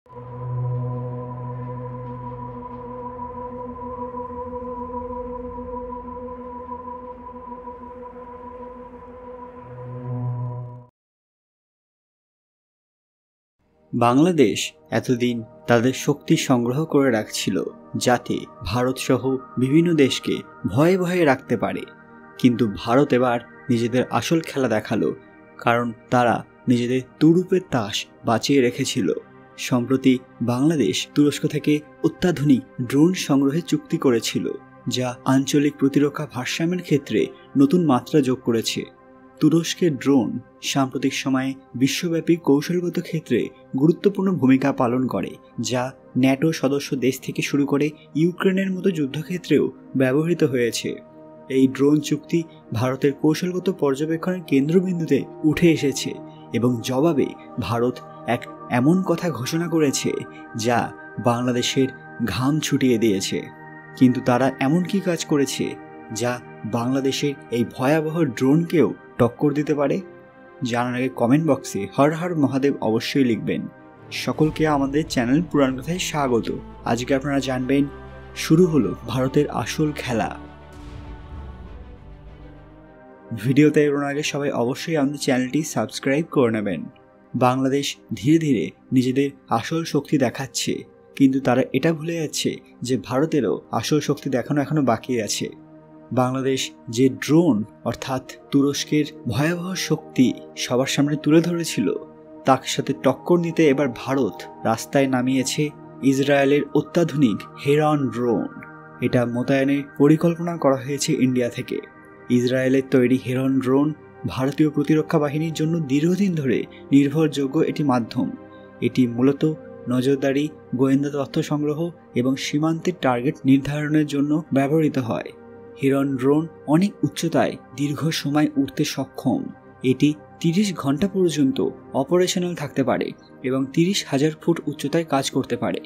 বাংলাদেশ এতদিন তাদের শক্তি সংগ্রহ করে রাখছিল যাতে ভারত সহ বিভিন্ন দেশকে ভয়ে ভয়ে রাখতে পারে, কিন্তু ভারত এবার নিজেদের আসল খেলা দেখালো, কারণ তারা নিজেদের তুরুপের তাস বাঁচিয়ে রেখেছিল। সম্প্রতি বাংলাদেশ তুরস্ক থেকে অত্যাধুনিক ড্রোন সংগ্রহের চুক্তি করেছিল, যা আঞ্চলিক প্রতিরক্ষা ভারসাম্যের ক্ষেত্রে নতুন মাত্রা যোগ করেছে। তুরস্কের ড্রোন সাম্প্রতিক সময়ে বিশ্বব্যাপী কৌশলগত ক্ষেত্রে গুরুত্বপূর্ণ ভূমিকা পালন করে, যা ন্যাটো সদস্য দেশ থেকে শুরু করে ইউক্রেনের মতো যুদ্ধক্ষেত্রেও ব্যবহৃত হয়েছে। এই ড্রোন চুক্তি ভারতের কৌশলগত পর্যবেক্ষণের কেন্দ্রবিন্দুতে উঠে এসেছে এবং জবাবে ভারত এক এমন কথা ঘোষণা করেছে যা বাংলাদেশের ঘাম ছুটিয়ে দিয়েছে। কিন্তু তারা এমন কি কাজ করেছে যা বাংলাদেশের এই ভয়াবহ ড্রোনকেও টক্কর দিতে পারে? জানার আগে কমেন্ট বক্সে হর হর মহাদেব অবশ্যই লিখবেন। সকলকে আমাদের চ্যানেল পুরাণ কথায় স্বাগত। আজকে আপনারা জানবেন শুরু হলো ভারতের আসল খেলা। ভিডিওতে এগোনোর আগে সবাই অবশ্যই আমাদের চ্যানেলটি সাবস্ক্রাইব করে নেবেন। বাংলাদেশ ধীরে ধীরে নিজেদের আসল শক্তি দেখাচ্ছে, কিন্তু তারা এটা ভুলে যাচ্ছে যে ভারতেরও আসল শক্তি দেখানো এখনো বাকি আছে। বাংলাদেশ যে ড্রোন অর্থাৎ তুরস্কের ভয়াবহ শক্তি সবার সামনে তুলে ধরেছিল, তার সাথে টক্কর দিতে এবার ভারত রাস্তায় নামিয়েছে ইসরায়েলের অত্যাধুনিক হেরন ড্রোন। এটা মোতায়েনের পরিকল্পনা করা হয়েছে ইন্ডিয়া থেকে। ইসরায়েলের তৈরি হেরন ড্রোন ভারতীয় প্রতিরক্ষা বাহিনীর জন্য দীর্ঘদিন ধরে নির্ভরযোগ্য একটি মাধ্যম। এটি মূলত নজরদারি, গোয়েন্দা তথ্য সংগ্রহ এবং সীমান্তের টার্গেট নির্ধারণের জন্য ব্যবহৃত হয়। হেরন ড্রোন অনেক উচ্চতায় দীর্ঘ সময় উড়তে সক্ষম। এটি 30 ঘন্টা পর্যন্ত অপারেশনাল থাকতে পারে এবং 30,000 ফুট উচ্চতায় কাজ করতে পারে।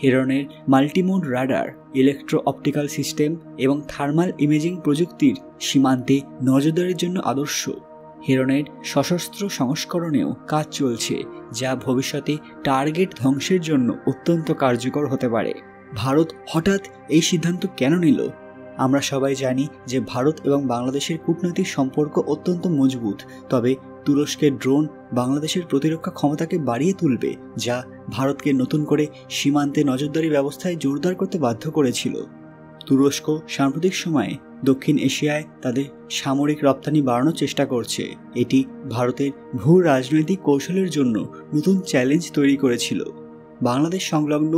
হেরনের multimode radar, electro optical system এবং থার্মাল ইমেজিং প্রযুক্তির সীমান্তে নজরদারির জন্য আদর্শ। হেরনের সশস্ত্র সংস্করণেও কাজ চলছে, যা ভবিষ্যতে টার্গেট ধ্বংসের জন্য অত্যন্ত কার্যকর হতে পারে। ভারত হঠাৎ এই সিদ্ধান্ত কেন নিল? আমরা সবাই জানি যে ভারত এবং বাংলাদেশের কূটনৈতিক সম্পর্ক অত্যন্ত মজবুত, তবে তুরস্কের ড্রোন বাংলাদেশের প্রতিরক্ষা ক্ষমতাকে বাড়িয়ে তুলবে, যা ভারতকে নতুন করে সীমান্তে নজরদারি ব্যবস্থায় জোরদার করতে বাধ্য করেছিল। তুরস্ক সাম্প্রতিক সময়ে দক্ষিণ এশিয়ায় তাদের সামরিক রপ্তানি বাড়ানোর চেষ্টা করছে। এটি ভারতের ভূ রাজনৈতিক কৌশলের জন্য নতুন চ্যালেঞ্জ তৈরি করেছিল। বাংলাদেশ সংলগ্ন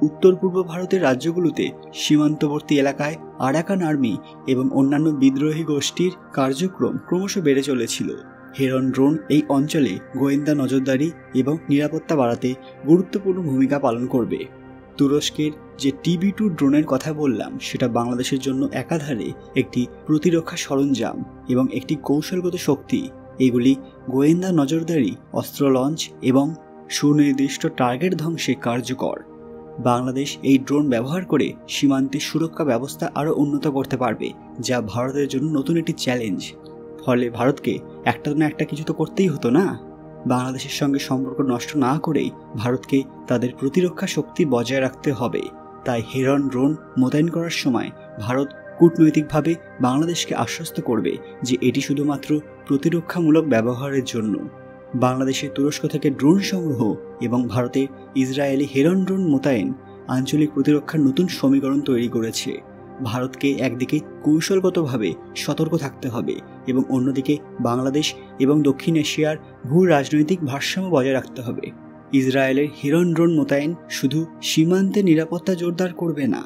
উত্তর পূর্ব ভারতের রাজ্যগুলোতে সীমান্তবর্তী এলাকায় আরাকান আর্মি এবং অন্যান্য বিদ্রোহী গোষ্ঠীর কার্যক্রম ক্রমশ বেড়ে চলেছিল। হেরন ড্রোন এই অঞ্চলে গোয়েন্দা নজরদারি এবং নিরাপত্তা বাড়াতে গুরুত্বপূর্ণ ভূমিকা পালন করবে। তুরস্কের যে TB2 ড্রোনের কথা বললাম, সেটা বাংলাদেশের জন্য একাধারে একটি প্রতিরক্ষা সরঞ্জাম এবং একটি কৌশলগত শক্তি। এগুলি গোয়েন্দা নজরদারি, অস্ত্র লঞ্চ এবং সুনির্দিষ্ট টার্গেট ধ্বংসে কার্যকর। বাংলাদেশ এই ড্রোন ব্যবহার করে সীমান্তের সুরক্ষা ব্যবস্থা আরও উন্নত করতে পারবে, যা ভারতের জন্য নতুন একটি চ্যালেঞ্জ। ফলে ভারতকে একটা না একটা কিছু তো করতেই হতো না। বাংলাদেশের সঙ্গে সম্পর্ক নষ্ট না করেই ভারতকে তাদের প্রতিরক্ষা শক্তি বজায় রাখতে হবে। তাই হেরন ড্রোন মোতায়েন করার সময় ভারত কূটনৈতিকভাবে বাংলাদেশকে আশ্বস্ত করবে যে এটি শুধুমাত্র প্রতিরক্ষামূলক ব্যবহারের জন্য। বাংলাদেশে তুরস্ক থেকে ড্রোন সংগ্রহ এবং ভারতে ইসরায়েলি হেরন ড্রোন মোতায়েন আঞ্চলিক প্রতিরক্ষার নতুন সমীকরণ তৈরি করেছে। ভারতকে একদিকে কৌশলগতভাবে সতর্ক থাকতে হবে এবং অন্যদিকে বাংলাদেশ এবং দক্ষিণ এশিয়ার ভূ রাজনৈতিক ভারসাম্য বজায় রাখতে হবে। ইসরায়েলের হেরন ড্রোন মোতায়েন শুধু সীমান্তে নিরাপত্তা জোরদার করবে না,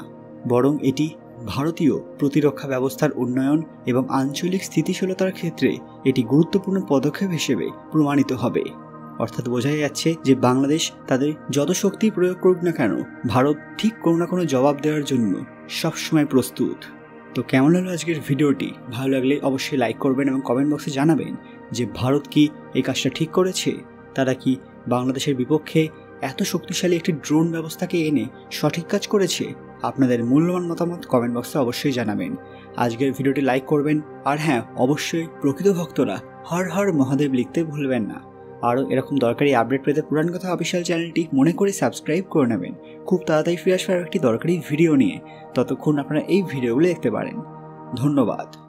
বরং এটি ভারতীয় প্রতিরক্ষা ব্যবস্থার উন্নয়ন এবং আঞ্চলিক স্থিতিশীলতার ক্ষেত্রে এটি গুরুত্বপূর্ণ পদক্ষেপ হিসেবে প্রমাণিত হবে। অর্থাৎ বোঝাই যাচ্ছে যে বাংলাদেশ তাদের যত শক্তি প্রয়োগ করুক না কেন, ভারত ঠিক কোনো না কোনো জবাব দেওয়ার জন্য সবসময় প্রস্তুত। তো কেমন হলো আজকের ভিডিওটি? ভালো লাগলে অবশ্যই লাইক করবেন এবং কমেন্ট বক্সে জানাবেন যে ভারত কি এই কাজটা ঠিক করেছে। তারা কি বাংলাদেশের বিপক্ষে এত শক্তিশালী একটি ড্রোন ব্যবস্থাকে এনে সঠিক কাজ করেছে? আপনাদের মূল্যবান মতামত কমেন্ট বক্সে অবশ্যই জানাবেন। আজকের ভিডিওটি লাইক করবেন, আর হ্যাঁ, অবশ্যই প্রকৃত ভক্তরা হর হর মহাদেব লিখতে ভুলবেন না। আরও এরকম দরকারি আপডেট পেতে পুরান কথা অফিসিয়াল চ্যানেলটি মনে করে সাবস্ক্রাইব করে নেবেন। খুব তাড়াতাড়ি ফিরে আসবে একটি দরকারি ভিডিও নিয়ে। ততক্ষণ আপনারা এই ভিডিওগুলো দেখতে পারেন। ধন্যবাদ।